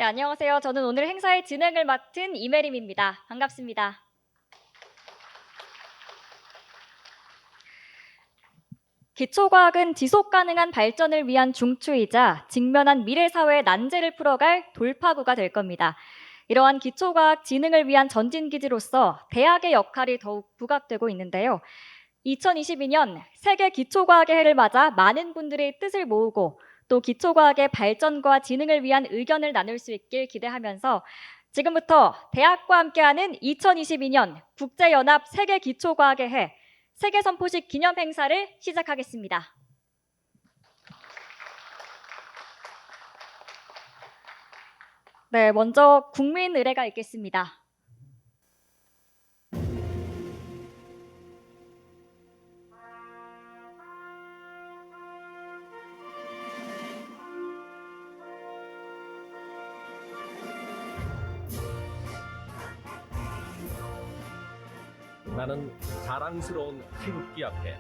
안녕하세요. 저는 오늘 행사의 진행을 맡은 이메림입니다. 반갑습니다. 기초과학은 지속 가능한 발전을 위한 중추이자 직면한 미래 사회의 난제를 풀어갈 돌파구가 될 겁니다. 이러한 기초과학 지능을 위한 전진기지로서 대학의 역할이 더욱 부각되고 있는데요. 2022년 세계 기초과학의 해를 맞아 많은 분들의 뜻을 모으고 또 기초과학의 발전과 지능을 위한 의견을 나눌 수 있길 기대하면서 지금부터 대학과 함께하는 2022년 국제연합 세계 기초과학의 해 세계 선포식 기념 행사를 시작하겠습니다. 네, 먼저 국민 의례가 있겠습니다. 나는 자랑스러운 태극기 앞에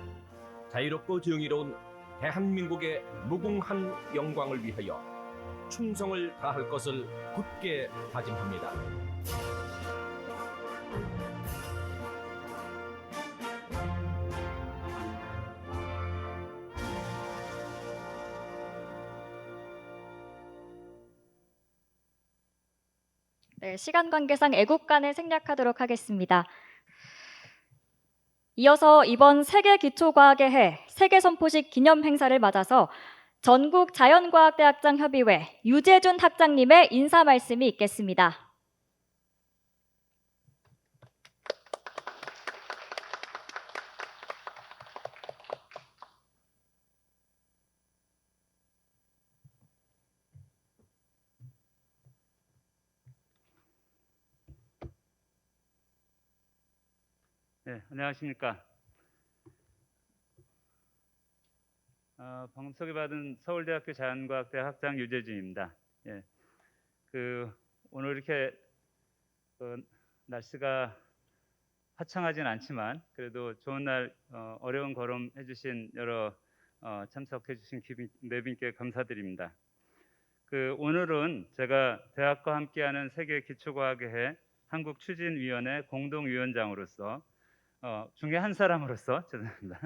자유롭고 정의로운 대한민국의 무궁한 영광을 위하여 충성을 다할 것을 굳게 다짐합니다. 네, 시간 관계상 애국간을 생략하도록 하겠습니다. 이어서 이번 세계 기초과학의 해 세계 선포식 기념 행사를 맞아서 전국 자연과학대학장 협의회 유재준 학장님의 인사 말씀이 있겠습니다. 네, 안녕하십니까. 방금 소개받은 서울대학교 자연과학대 학장 유재준입니다. 예, 오늘 이렇게 날씨가 화창하진 않지만 그래도 좋은 날 어려운 걸음 해주신 여러 참석해주신 내빈께 감사드립니다. 오늘은 제가 대학과 함께하는 세계 기초과학의 해 한국추진위원회 공동위원장으로서 중에 한 사람으로서 죄송합니다.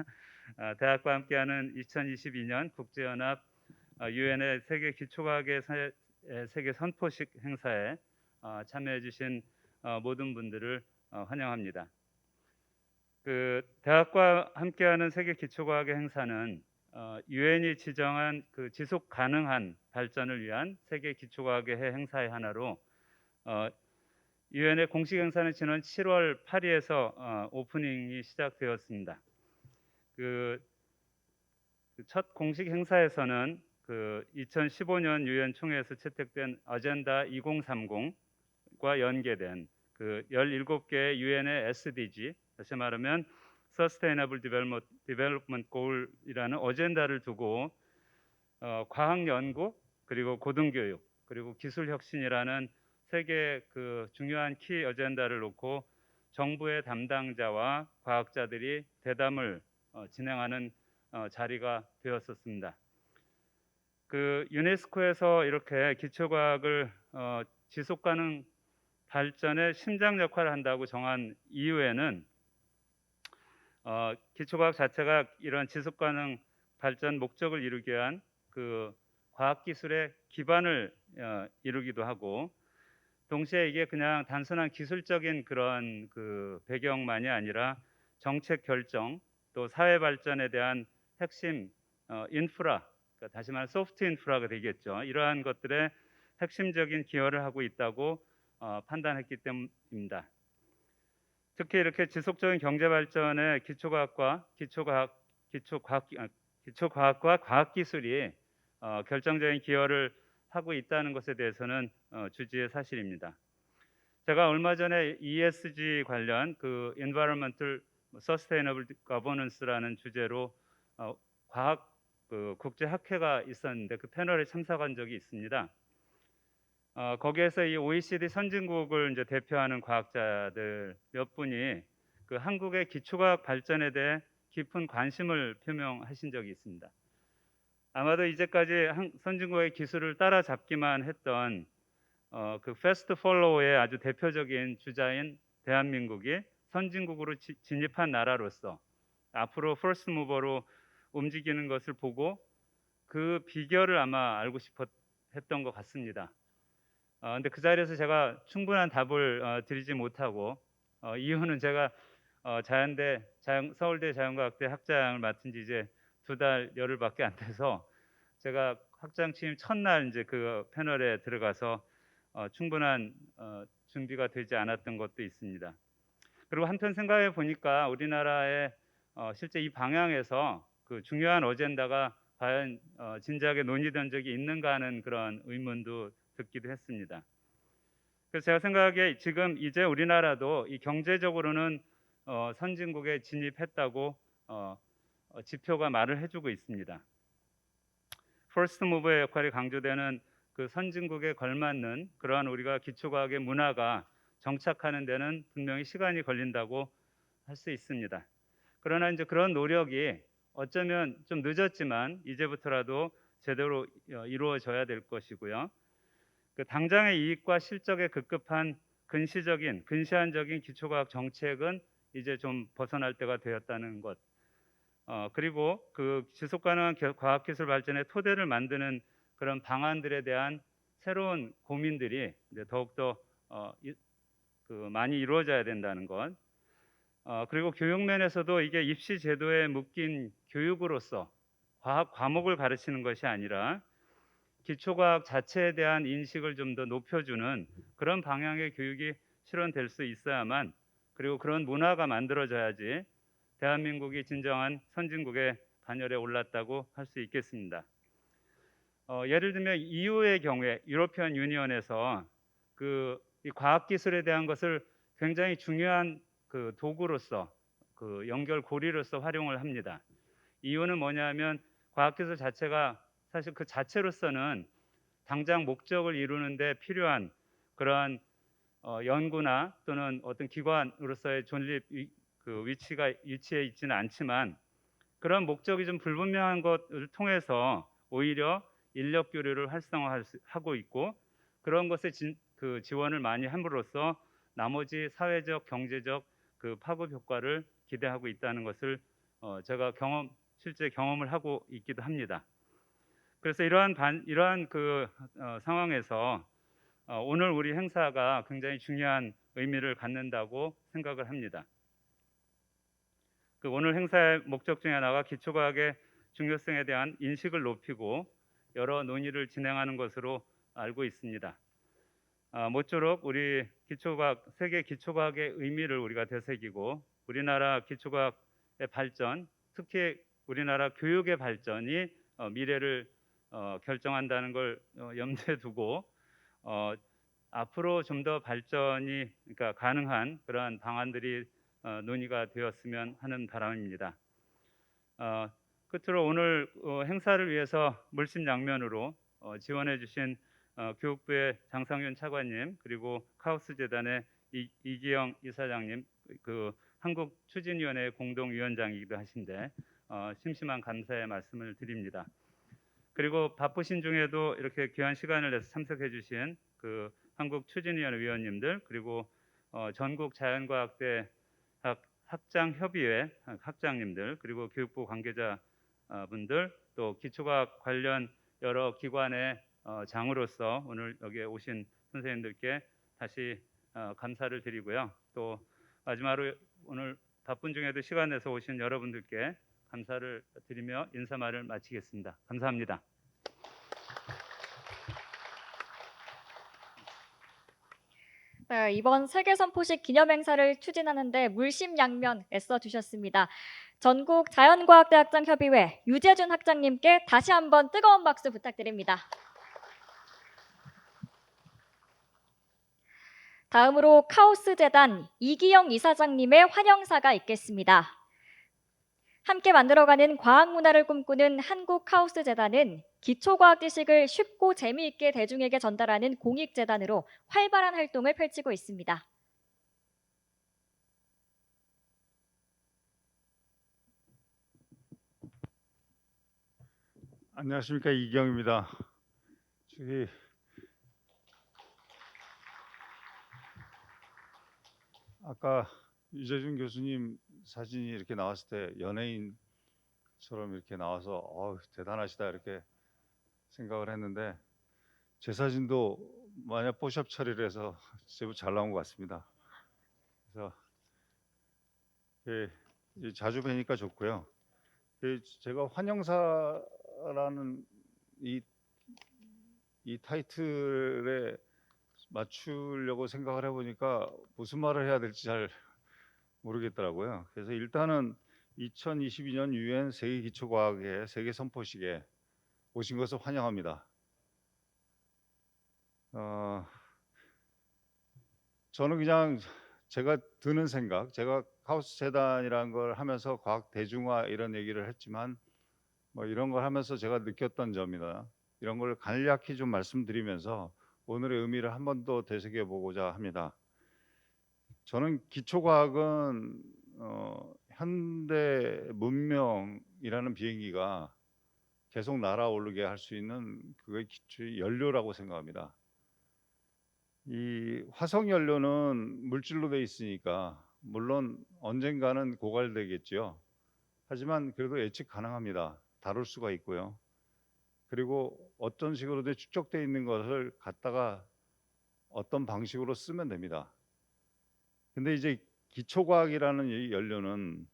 대학과 함께하는 2022년 국제연합 유엔의 세계 기초과학의 세계 선포식 행사에 참여해 주신 모든 분들을 환영합니다. 대학과 함께하는 세계 기초과학의 행사는 유엔이 지정한 지속 가능한 발전을 위한 세계 기초과학의 해 행사의 하나로 유엔의 공식 행사는 지난 7월 파리에서 오프닝이 시작되었습니다. 첫 공식 행사에서는 2015년 유엔 총회에서 채택된 아젠다 2030과 연계된 17개의 유엔의 SDG, 다시 말하면 Sustainable Development Goal이라는 어젠다를 두고 과학 연구 그리고 고등교육 그리고 기술 혁신이라는 세 개 중요한 키 어젠다를 놓고 정부의 담당자와 과학자들이 대담을 진행하는 자리가 되었었습니다. 유네스코에서 이렇게 기초과학을 지속 가능 발전의 심장 역할을 한다고 정한 이후에는 기초과학 자체가 이런 지속 가능 발전 목적을 이루기 위한 과학기술의 기반을 이루기도 하고 동시에 이게 그냥 단순한 기술적인 그런 배경만이 아니라 정책 결정 또 사회 발전에 대한 핵심 인프라, 그러니까 다시 말해 소프트 인프라가 되겠죠. 이러한 것들에 핵심적인 기여를 하고 있다고 판단했기 때문입니다. 특히 이렇게 지속적인 경제 발전에 기초과학과 과학기술이 결정적인 기여를 하고 있다는 것에 대해서는 주지의 사실입니다. 제가 얼마 전에 ESG 관련 Environmental Sustainable Governance라는 주제로 과학 국제 학회가 있었는데 그 패널에 참석한 적이 있습니다. 거기에서 이 OECD 선진국을 이제 대표하는 과학자들 몇 분이 한국의 기초과학 발전에 대해 깊은 관심을 표명하신 적이 있습니다. 아마도 이제까지 선진국의 기술을 따라잡기만 했던 그 패스트 폴로우의 아주 대표적인 주자인 대한민국이 선진국으로 진입한 나라로서 앞으로 퍼스트 무버로 움직이는 것을 보고 그 비결을 아마 알고 했던 것 같습니다. 근데 그 자리에서 제가 충분한 답을 드리지 못하고 이유는 제가 서울대 자연과학대 학장을 맡은 지 이제 2달 열흘밖에 안 돼서 제가 학장 취임 첫날 이제 그 패널에 들어가서 충분한 준비가 되지 않았던 것도 있습니다. 그리고 한편 생각해 보니까 우리나라의 실제 이 방향에서 그 중요한 어젠다가 과연 진지하게 논의된 적이 있는가 하는 그런 의문도 듣기도 했습니다. 그래서 제가 생각하기에 지금 이제 우리나라도 이 경제적으로는 선진국에 진입했다고 지표가 말을 해주고 있습니다. 퍼스트 무버의 역할이 강조되는 그 선진국에 걸맞는 그러한 우리가 기초과학의 문화가 정착하는 데는 분명히 시간이 걸린다고 할 수 있습니다. 그러나 이제 그런 노력이 어쩌면 좀 늦었지만 이제부터라도 제대로 이루어져야 될 것이고요. 그 당장의 이익과 실적에 급급한 근시안적인 기초과학 정책은 이제 좀 벗어날 때가 되었다는 것. 그리고 그 지속가능한 과학기술 발전의 토대를 만드는 그런 방안들에 대한 새로운 고민들이 이제 더욱더 많이 이루어져야 된다는 것. 그리고 교육 면에서도 이게 입시 제도에 묶인 교육으로서 과학 과목을 가르치는 것이 아니라 기초과학 자체에 대한 인식을 좀 더 높여주는 그런 방향의 교육이 실현될 수 있어야만, 그리고 그런 문화가 만들어져야지 대한민국이 진정한 선진국의 반열에 올랐다고 할 수 있겠습니다. 예를 들면 EU의 경우에 유로피언 유니언에서 이 과학기술에 대한 것을 굉장히 중요한 그 도구로서, 그 연결고리로서 활용을 합니다. 이유는 뭐냐면 과학기술 자체가 사실 그 자체로서는 당장 목적을 이루는데 필요한 그러한 연구나 또는 어떤 기관으로서의 존립 위치에 있지는 않지만, 그런 목적이 좀 불분명한 것을 통해서 오히려 인력 교류를 활성화하고 있고, 그런 것에 지원을 많이 함으로써 나머지 사회적, 경제적 그 파급 효과를 기대하고 있다는 것을 제가 실제 경험을 하고 있기도 합니다. 그래서 이러한 상황에서 오늘 우리 행사가 굉장히 중요한 의미를 갖는다고 생각을 합니다. 오늘 행사의 목적 중에 하나가 기초과학의 중요성에 대한 인식을 높이고 여러 논의를 진행하는 것으로 알고 있습니다. 모쪼록 우리 세계 기초과학의 의미를 우리가 되새기고 우리나라 기초과학의 발전, 특히 우리나라 교육의 발전이 미래를 결정한다는 걸 염두에 두고 앞으로 좀 더 발전이 가능한 그러한 방안들이 논의가 되었으면 하는 바람입니다. 끝으로 오늘 행사를 위해서 물심양면으로 지원해 주신 교육부의 장상윤 차관님, 그리고 카오스 재단의 이기영 이사장님, 그 한국추진위원회 공동위원장이기도 하신데 심심한 감사의 말씀을 드립니다. 그리고 바쁘신 중에도 이렇게 귀한 시간을 내서 참석해 주신 그 한국추진위원회 위원님들, 그리고 전국 자연과학대 학장협의회 학장님들, 그리고 교육부 관계자 분들, 또 기초과학 관련 여러 기관의 장으로서 오늘 여기에 오신 선생님들께 다시 감사를 드리고요. 또 마지막으로 오늘 바쁜 중에도 시간 내서 오신 여러분들께 감사를 드리며 인사말을 마치겠습니다. 감사합니다. 네, 이번 세계선포식 기념행사를 추진하는데 물심양면 애써주셨습니다. 전국 자연과학대학장협의회 유재준 학장님께 다시 한번 뜨거운 박수 부탁드립니다. 다음으로 카오스 재단 이기영 이사장님의 환영사가 있겠습니다. 함께 만들어가는 과학문화를 꿈꾸는 한국카오스 재단은 기초과학 지식을 쉽고 재미있게 대중에게 전달하는 공익재단으로 활발한 활동을 펼치고 있습니다. 안녕하십니까, 이기영입니다. 아까 유재준 교수님 사진이 이렇게 나왔을 때 연예인처럼 이렇게 나와서 대단하시다 이렇게 생각을 했는데 제 사진도 만약 포샵 처리를 해서 제법 잘 나온 것 같습니다. 그래서 자주 뵈니까 좋고요. 제가 환영사라는 이 타이틀에 맞추려고 생각을 해보니까 무슨 말을 해야 될지 잘 모르겠더라고요. 그래서 일단은 2022년 유엔 세계기초과학회 세계선포식에 오신 것을 환영합니다. 저는 그냥 제가 드는 생각, 제가 카오스 재단이라는 걸 하면서 과학 대중화 이런 얘기를 했지만 뭐 이런 걸 하면서 제가 느꼈던 점이나 이런 걸 간략히 좀 말씀드리면서 오늘의 의미를 한 번 더 되새겨 보고자 합니다. 저는 기초과학은 현대 문명이라는 비행기가 계속 날아오르게 할 수 있는 그게 기초 연료라고 생각합니다. 이 화석 연료는 물질로 돼 있으니까 물론 언젠가는 고갈되겠죠. 하지만 그래도 예측 가능합니다. 다룰 수가 있고요. 그리고 어떤 식으로든 축적되어 있는 것을 갖다가 어떤 방식으로 쓰면 됩니다. 근데 이제 기초과학이라는 이 연료는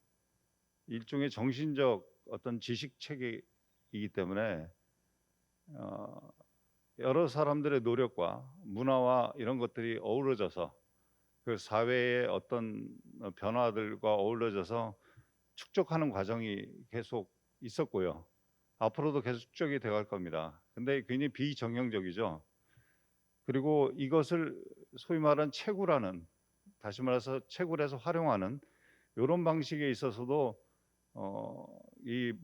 일종의 정신적 어떤 지식 체계이기 때문에 여러 사람들의 노력과 문화와 이런 것들이 어우러져서 그 사회의 어떤 변화들과 어우러져서 축적하는 과정이 계속 있었고요. 앞으로도 계속 축적이 돼갈 겁니다. 근데 굉장히 비정형적이죠. 그리고 이것을 소위 말하는 채굴하는, 다시 말해서 채굴해서 활용하는 이런 방식에 있어서도 이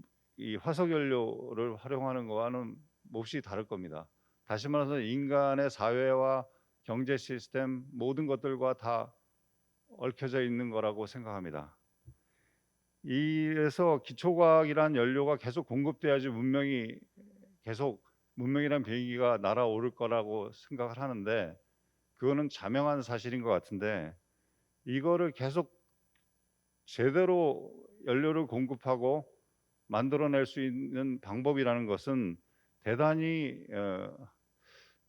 화석 연료를 활용하는 거와는 몹시 다를 겁니다. 다시 말해서 인간의 사회와 경제 시스템 모든 것들과 다 얽혀져 있는 거라고 생각합니다. 이래서 기초과학이란 연료가 계속 공급돼야지 문명이란 비행기가 날아오를 거라고 생각을 하는데 그거는 자명한 사실인 것 같은데 이거를 계속 제대로 연료를 공급하고 만들어낼 수 있는 방법이라는 것은 대단히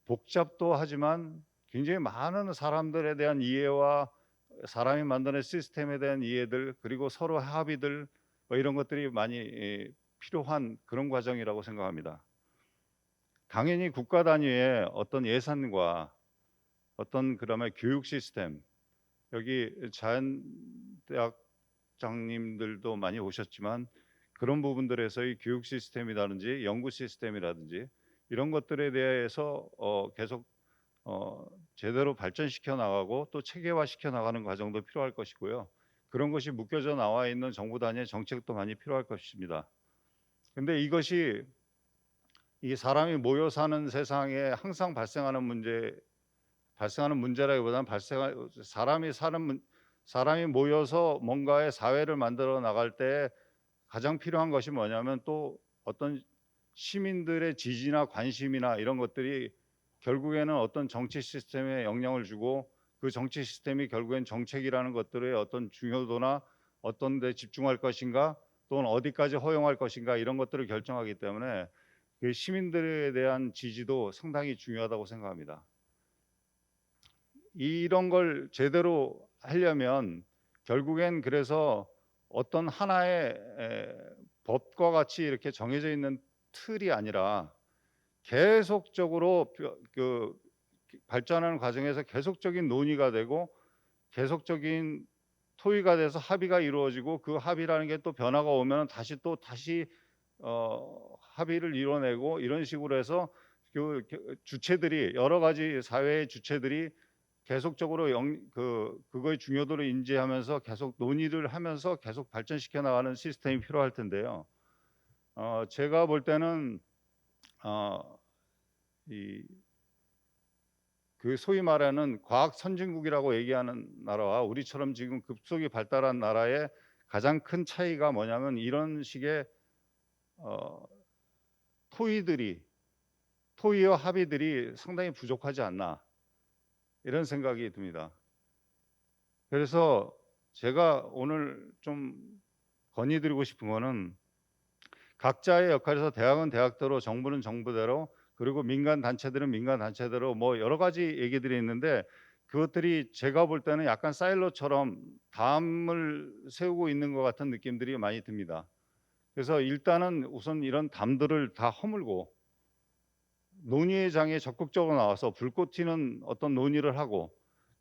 복잡도 하지만 굉장히 많은 사람들에 대한 이해와 사람이 만드는 시스템에 대한 이해들 그리고 서로 합의들 뭐 이런 것들이 많이 필요한 그런 과정이라고 생각합니다. 당연히 국가 단위의 어떤 예산과 어떤 그다음에 교육 시스템 여기 자연대학장님들도 많이 오셨지만 그런 부분들에서의 교육 시스템이라든지 연구 시스템이라든지 이런 것들에 대해서 계속 제대로 발전시켜 나가고 또 체계화시켜 나가는 과정도 필요할 것이고요. 그런 것이 묶여져 나와 있는 정부 단위의 정책도 많이 필요할 것입니다. 근데 이것이 이 사람이 모여 사는 세상에 항상 발생하는 문제라기보다는 사람이 모여서 뭔가의 사회를 만들어 나갈 때 가장 필요한 것이 뭐냐면 또 어떤 시민들의 지지나 관심이나 이런 것들이 결국에는 어떤 정치 시스템에 영향을 주고 그 정치 시스템이 결국엔 정책이라는 것들의 어떤 중요도나 어떤 데 집중할 것인가 또는 어디까지 허용할 것인가 이런 것들을 결정하기 때문에 그 시민들에 대한 지지도 상당히 중요하다고 생각합니다. 이런 걸 제대로 하려면 결국엔 그래서 어떤 하나의 법과 같이 이렇게 정해져 있는 틀이 아니라 계속적으로 그 발전하는 과정에서 계속적인 논의가 되고 계속적인 토의가 돼서 합의가 이루어지고 그 합의라는 게 또 변화가 오면 다시 합의를 이뤄내고 이런 식으로 해서 그 주체들이 여러 가지 사회의 주체들이 계속적으로 그거의 중요도를 인지하면서 계속 논의를 하면서 계속 발전시켜 나가는 시스템이 필요할 텐데요. 제가 볼 때는 그 소위 말하는 과학 선진국이라고 얘기하는 나라와 우리처럼 지금 급속히 발달한 나라의 가장 큰 차이가 뭐냐면 이런 식의 토의와 합의들이 상당히 부족하지 않나 이런 생각이 듭니다. 그래서 제가 오늘 좀 건의드리고 싶은 거는 각자의 역할에서 대학은 대학대로, 정부는 정부대로, 그리고 민간 단체들은 민간 단체대로 뭐 여러 가지 얘기들이 있는데 그것들이 제가 볼 때는 약간 사일로처럼 담을 세우고 있는 것 같은 느낌들이 많이 듭니다. 그래서 일단은 우선 이런 담들을 다 허물고 논의의 장에 적극적으로 나와서 불꽃 튀는 어떤 논의를 하고,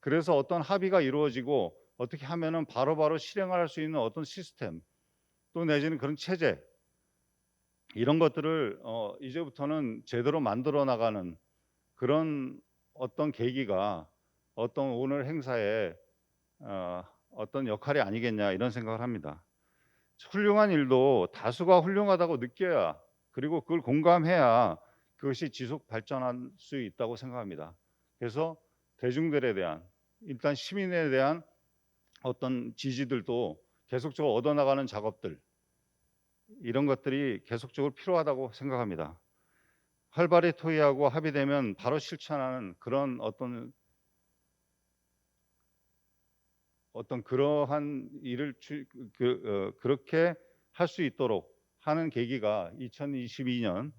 그래서 어떤 합의가 이루어지고 어떻게 하면은 바로바로 실행할 수 있는 어떤 시스템 또 내지는 그런 체제, 이런 것들을 이제부터는 제대로 만들어 나가는 그런 어떤 계기가 어떤 오늘 행사에 어떤 역할이 아니겠냐, 이런 생각을 합니다. 훌륭한 일도 다수가 훌륭하다고 느껴야, 그리고 그걸 공감해야 그것이 지속 발전할 수 있다고 생각합니다. 그래서 대중들에 대한, 일단 시민에 대한 어떤 지지들도 계속적으로 얻어나가는 작업들, 이런 것들이 계속적으로 필요하다고 생각합니다. 활발히 토의하고 합의되면 바로 실천하는 그런 어떤 그러한 일을 그렇게 할 수 있도록 하는 계기가 2022년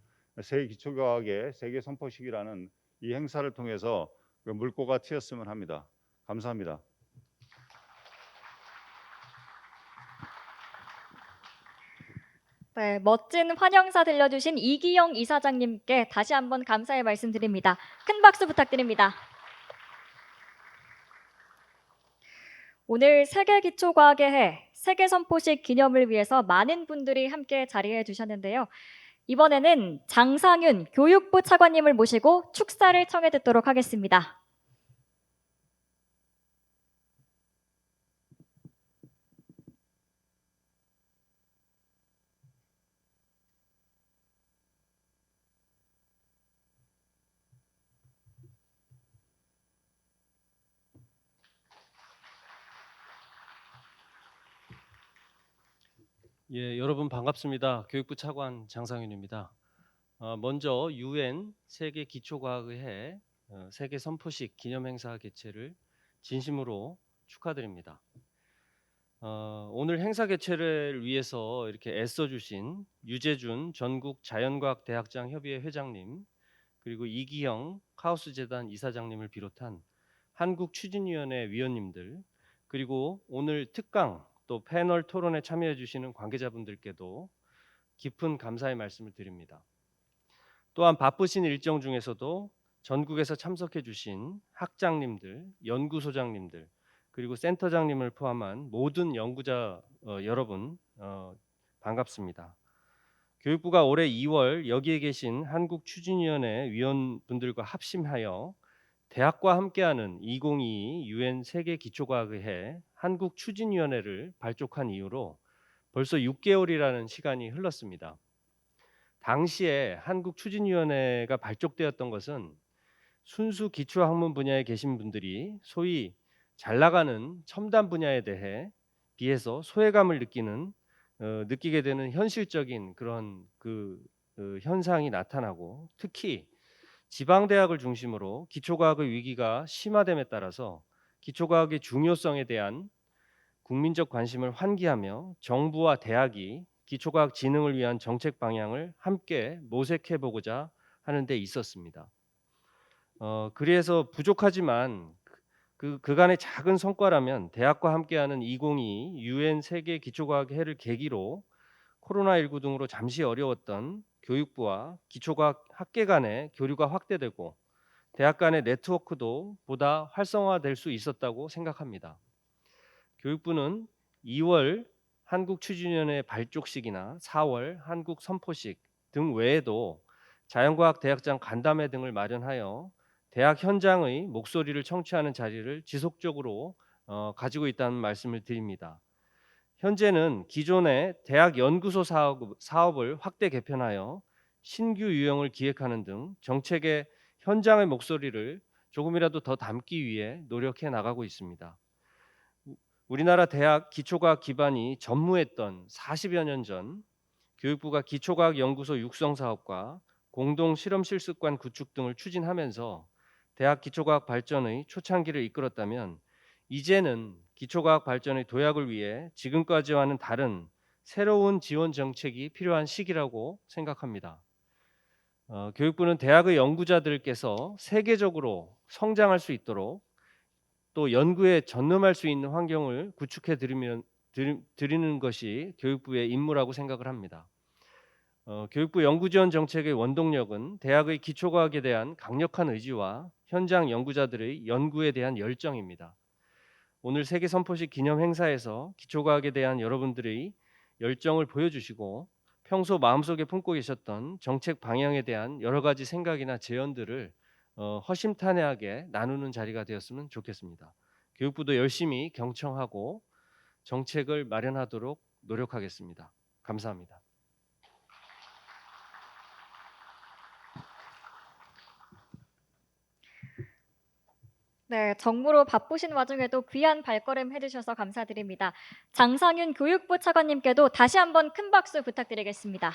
세계기초과학의 세계 선포식이라는 이 행사를 통해서 그 물꼬가 트였으면 합니다. 감사합니다. 네, 멋진 환영사 들려주신 이기영 이사장님께 다시 한번 감사의 말씀드립니다. 큰 박수 부탁드립니다. 오늘 세계기초과학의 해 세계선포식 기념을 위해서 많은 분들이 함께 자리해 주셨는데요. 이번에는 장상윤 교육부 차관님을 모시고 축사를 청해 듣도록 하겠습니다. 예, 여러분 반갑습니다. 교육부 차관 장상윤입니다. 먼저 UN 세계 기초과학의 해 세계 선포식 기념행사 개최를 진심으로 축하드립니다. 오늘 행사 개최를 위해서 이렇게 애써주신 유재준 전국 자연과학대학장 협의회 회장님, 그리고 이기영 카오스재단 이사장님을 비롯한 한국추진위원회 위원님들, 그리고 오늘 특강 또 패널 토론에 참여해 주시는 관계자분들께도 깊은 감사의 말씀을 드립니다. 또한 바쁘신 일정 중에서도 전국에서 참석해 주신 학장님들, 연구소장님들, 그리고 센터장님을 포함한 모든 연구자 여러분 반갑습니다. 교육부가 올해 2월 여기에 계신 한국추진위원회 위원분들과 합심하여 대학과 함께하는 2022 UN 세계 기초과학의 해 한국추진위원회를 발족한 이후로 벌써 6개월이라는 시간이 흘렀습니다. 당시에 한국추진위원회가 발족되었던 것은 순수 기초학문 분야에 계신 분들이 소위 잘 나가는 첨단 분야에 대해 비해서 소외감을 느끼게 되는 현실적인 그런 현상이 나타나고, 특히 지방 대학을 중심으로 기초과학의 위기가 심화됨에 따라서 기초과학의 중요성에 대한 국민적 관심을 환기하며 정부와 대학이 기초과학 진흥을 위한 정책 방향을 함께 모색해 보고자 하는 데 있었습니다. 그래서 부족하지만 그간의 작은 성과라면 대학과 함께하는 2022 UN 세계 기초과학 해를 계기로 코로나19 등으로 잠시 어려웠던 교육부와 기초과학 학계 간의 교류가 확대되고 대학 간의 네트워크도 보다 활성화될 수 있었다고 생각합니다. 교육부는 2월 한국추진위원회 발족식이나 4월 한국선포식 등 외에도 자연과학대학장 간담회 등을 마련하여 대학 현장의 목소리를 청취하는 자리를 지속적으로 가지고 있다는 말씀을 드립니다. 현재는 기존의 대학 연구소 사업을 확대 개편하여 신규 유형을 기획하는 등 정책의 현장의 목소리를 조금이라도 더 담기 위해 노력해 나가고 있습니다. 우리나라 대학 기초과학 기반이 전무했던 40여 년 전 교육부가 기초과학 연구소 육성 사업과 공동 실험 실습관 구축 등을 추진하면서 대학 기초과학 발전의 초창기를 이끌었다면 이제는 기초과학 발전의 도약을 위해 지금까지와는 다른 새로운 지원 정책이 필요한 시기라고 생각합니다. 교육부는 대학의 연구자들께서 세계적으로 성장할 수 있도록 또 연구에 전념할 수 있는 환경을 구축해 드리는 것이 교육부의 임무라고 생각을 합니다. 교육부 연구지원 정책의 원동력은 대학의 기초과학에 대한 강력한 의지와 현장 연구자들의 연구에 대한 열정입니다. 오늘 세계 선포식 기념 행사에서 기초과학에 대한 여러분들의 열정을 보여주시고 평소 마음속에 품고 계셨던 정책 방향에 대한 여러 가지 생각이나 제언들을 허심탄회하게 나누는 자리가 되었으면 좋겠습니다. 교육부도 열심히 경청하고 정책을 마련하도록 노력하겠습니다. 감사합니다. 네, 정무로 바쁘신 와중에도 귀한 발걸음 해주셔서 감사드립니다. 장상윤 교육부 차관님께도 다시 한번 큰 박수 부탁드리겠습니다.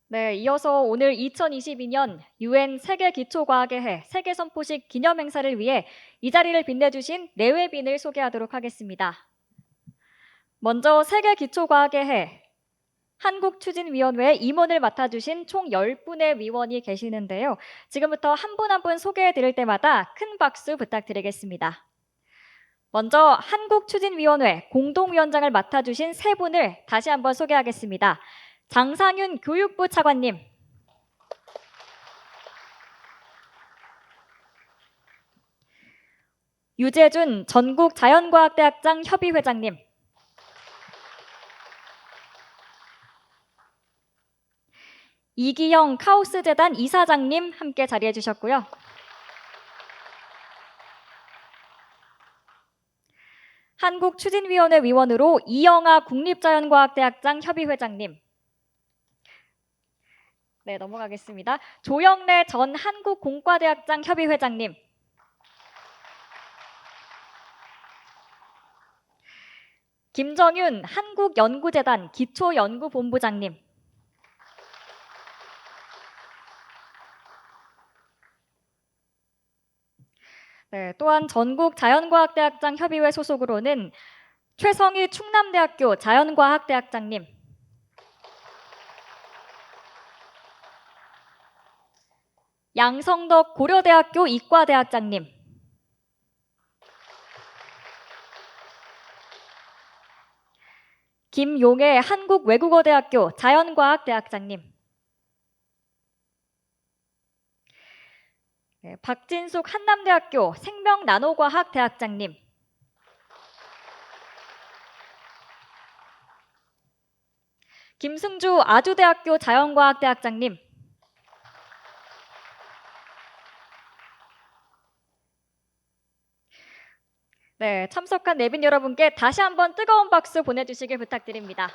네, 이어서 오늘 2022년 UN 세계기초과학의 해 세계선포식 기념행사를 위해 이 자리를 빛내주신 내외빈을 소개하도록 하겠습니다. 먼저 세계기초과학의 해 한국추진위원회 임원을 맡아주신 총 10분의 위원이 계시는데요. 지금부터 한 분 한 분 소개해 드릴 때마다 큰 박수 부탁드리겠습니다. 먼저 한국추진위원회 공동위원장을 맡아주신 세 분을 다시 한번 소개하겠습니다. 장상윤 교육부 차관님, 유재준 전국자연과학대학장 협의회장님, 이기영 카오스재단 이사장님 함께 자리해 주셨고요. 한국추진위원회 위원으로 이영하 국립자연과학대학장 협의회장님, 네, 넘어가겠습니다. 조영래 전 한국공과대학장 협의회장님, 김정윤 한국연구재단 기초연구본부장님, 네, 또한 전국자연과학대학장 협의회 소속으로는 최성희 충남대학교 자연과학대학장님, 양성덕 고려대학교 이과대학장님, 김용애 한국외국어대학교 자연과학대학장님, 네, 박진숙 한남대학교 생명나노과학대학장님, 김승주 아주대학교 자연과학대학장님, 네, 참석한 내빈 여러분께 다시 한번 뜨거운 박수 보내주시길 부탁드립니다.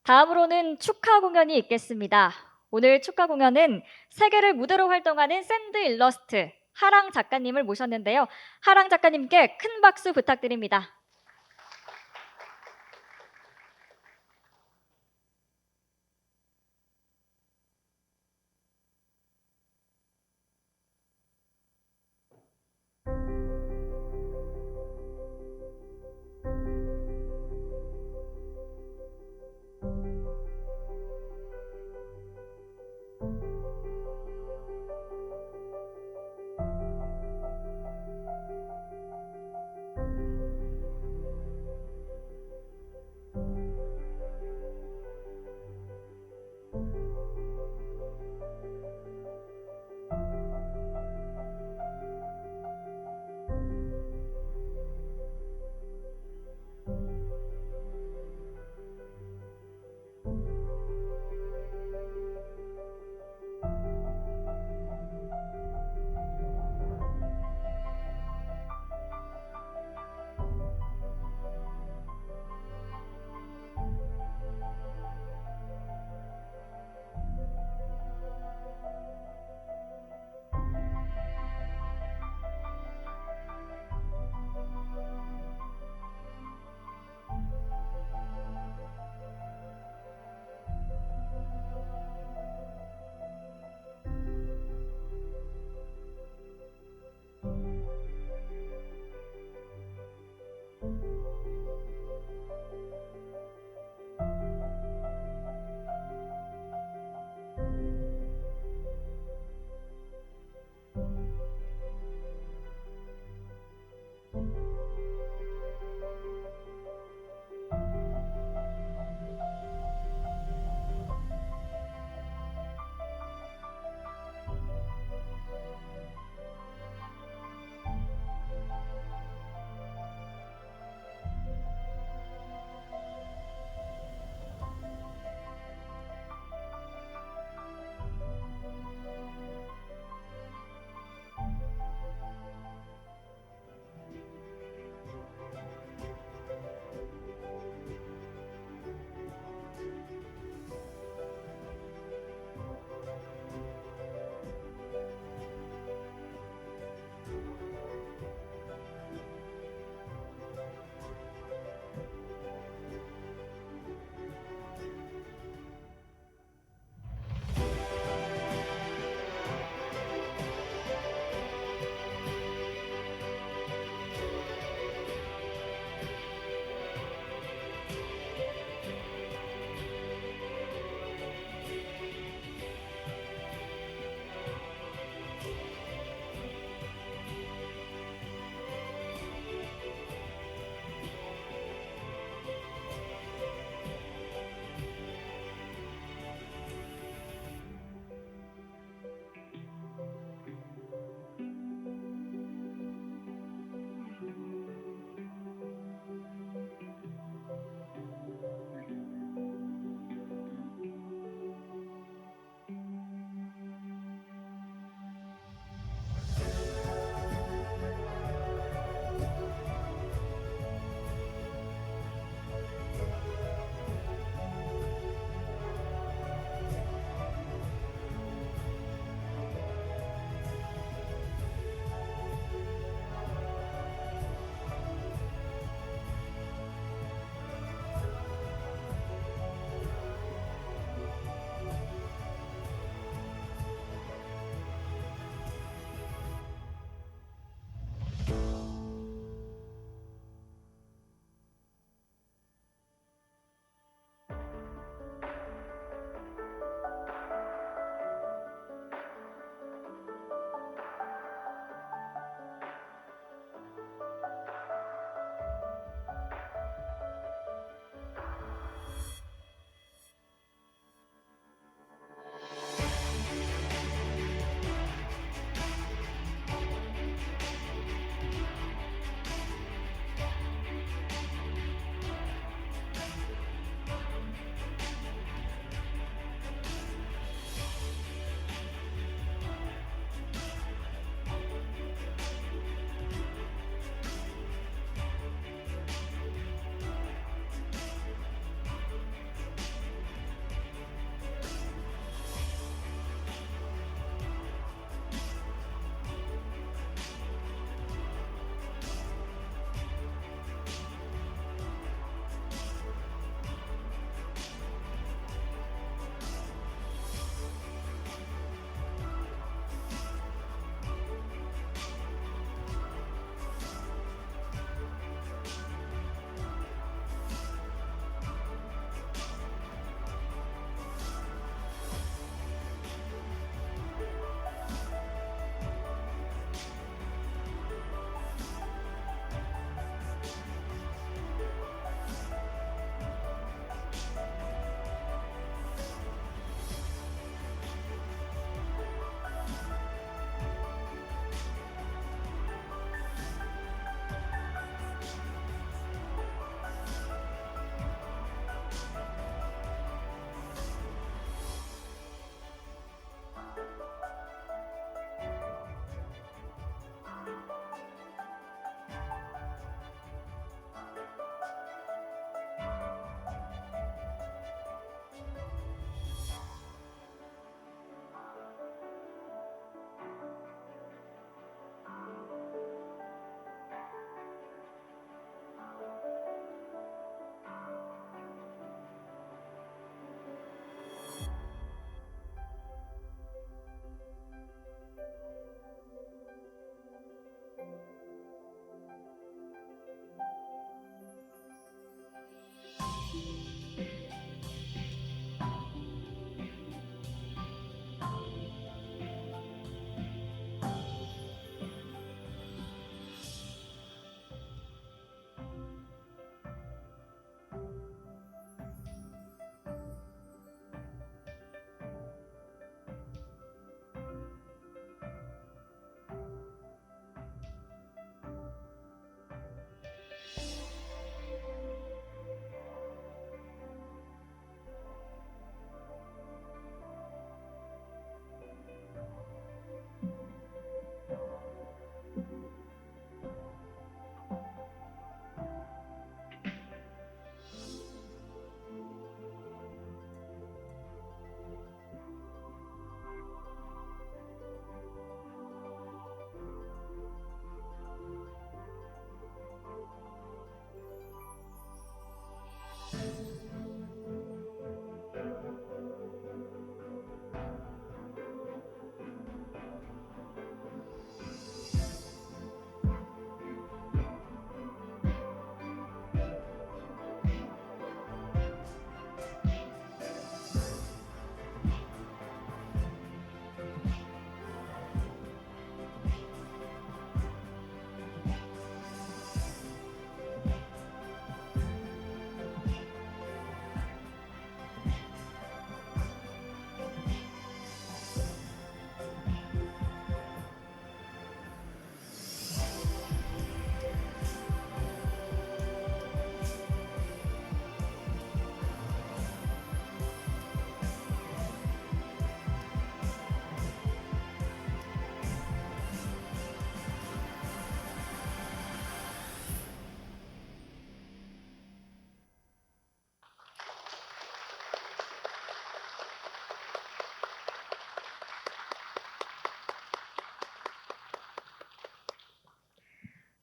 다음으로는 축하 공연이 있겠습니다. 오늘 축하 공연은 세계를 무대로 활동하는 샌드 일러스트 하랑 작가님을 모셨는데요. 하랑 작가님께 큰 박수 부탁드립니다.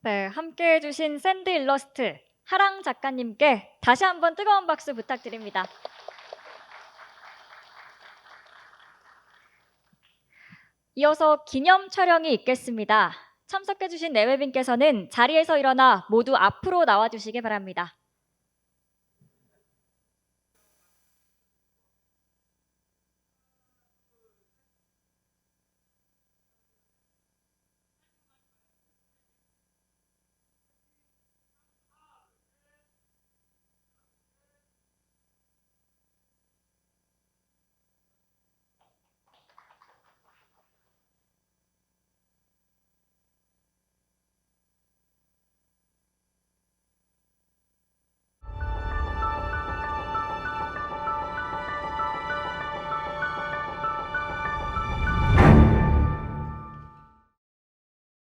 네, 함께 해주신 샌드 일러스트 하랑 작가님께 다시 한번 뜨거운 박수 부탁드립니다. 이어서 기념 촬영이 있겠습니다. 참석해주신 내외빈께서는 자리에서 일어나 모두 앞으로 나와주시기 바랍니다.